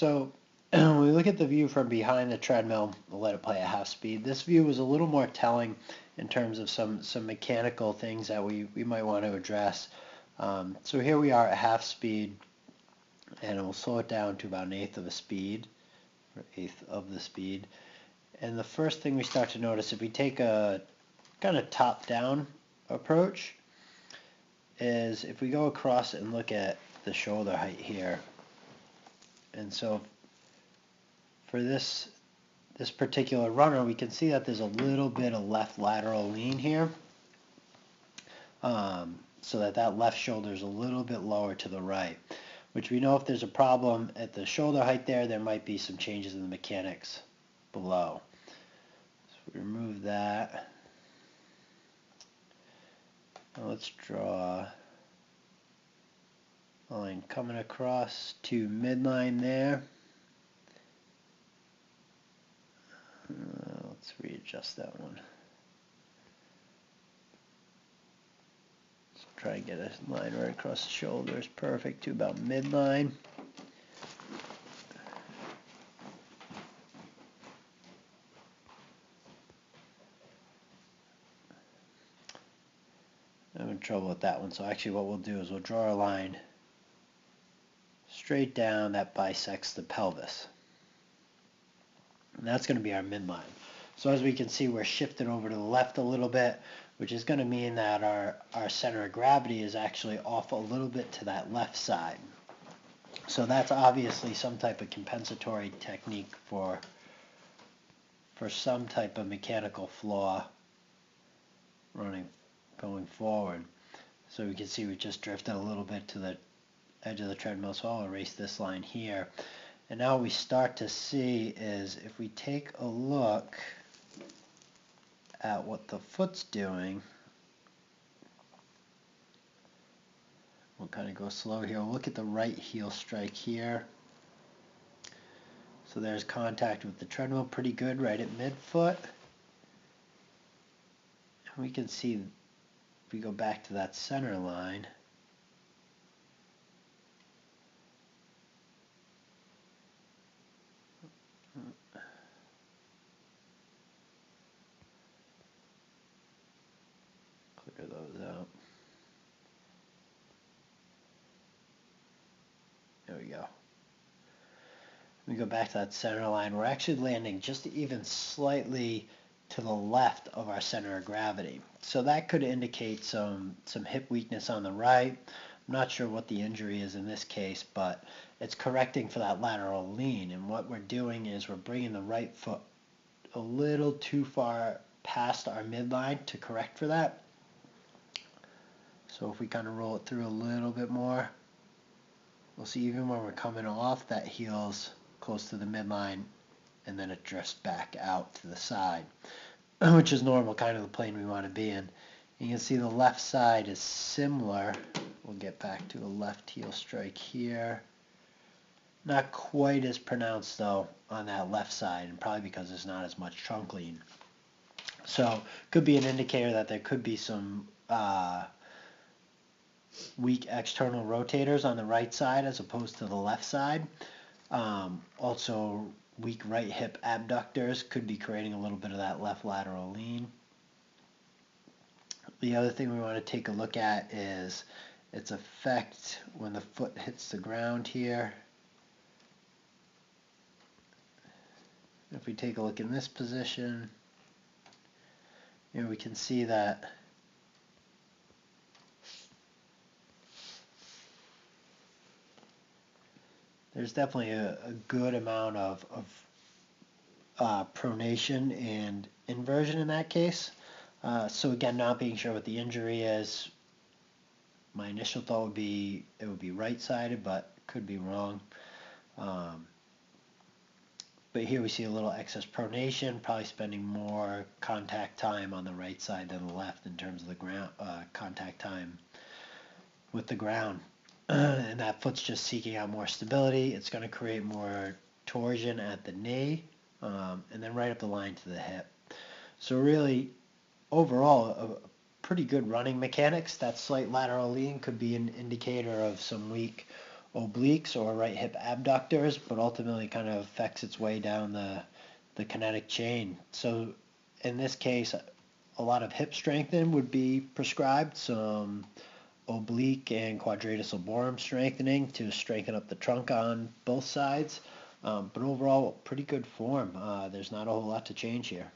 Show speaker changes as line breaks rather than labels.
So when we look at the view from behind the treadmill, we'll let it play at half speed. This view is a little more telling in terms of some mechanical things that we might want to address. So here we are at half speed, and we'll slow it down to about an eighth of a speed, or eighth of the speed. And the first thing we start to notice, if we take a kind of top-down approach, is if we go across and look at the shoulder height here. And so for this particular runner, we can see that there's a little bit of left lateral lean here, so that left shoulder is a little bit lower to the right, which we know if there's a problem at the shoulder height there might be some changes in the mechanics below. So we remove that. Now let's draw a line coming across to midline there. Let's readjust that one. So try and get a line right across the shoulders, perfect, to about midline. I'm having trouble with that one, so actually what we'll do is we'll draw a line straight down that bisects the pelvis. And that's going to be our midline. So as we can see, we're shifted over to the left a little bit, which is going to mean that our center of gravity is actually off a little bit to that left side. So that's obviously some type of compensatory technique for some type of mechanical flaw going forward. So we can see we just drifted a little bit to the edge of the treadmill, so I'll erase this line here. And now what we start to see is if we take a look at what the foot's doing, we'll kind of go slow here. We'll look at the right heel strike here. So there's contact with the treadmill pretty good right at midfoot. And we can see if we go back to that center line, clear those out. There we go. We go back to that center line. We're actually landing just even slightly to the left of our center of gravity. So that could indicate some hip weakness on the right. I'm not sure what the injury is in this case, but it's correcting for that lateral lean. And what we're doing is we're bringing the right foot a little too far past our midline to correct for that. So if we kind of roll it through a little bit more, we'll see even when we're coming off, that heel's close to the midline, and then it drifts back out to the side, which is normal, kind of the plane we want to be in. You can see the left side is similar. We'll get back to a left heel strike here. Not quite as pronounced, though, on that left side, and probably because there's not as much trunk lean. So could be an indicator that there could be some weak external rotators on the right side as opposed to the left side. Also, weak right hip abductors could be creating a little bit of that left lateral lean. The other thing we want to take a look at is its effect when the foot hits the ground here. If we take a look in this position, we can see that there's definitely a good amount of pronation and inversion in that case. So again, not being sure what the injury is, my initial thought would be it would be right-sided, but could be wrong. But here we see a little excess pronation, probably spending more contact time on the right side than the left in terms of the ground contact time with the ground. And that foot's just seeking out more stability. It's going to create more torsion at the knee, and then right up the line to the hip. So really, overall, a pretty good running mechanics. That slight lateral lean could be an indicator of some weak obliques or right hip abductors, but ultimately kind of affects its way down the kinetic chain. So in this case, a lot of hip strengthening would be prescribed, some oblique and quadratus lumborum strengthening to strengthen up the trunk on both sides. But overall, pretty good form. There's not a whole lot to change here.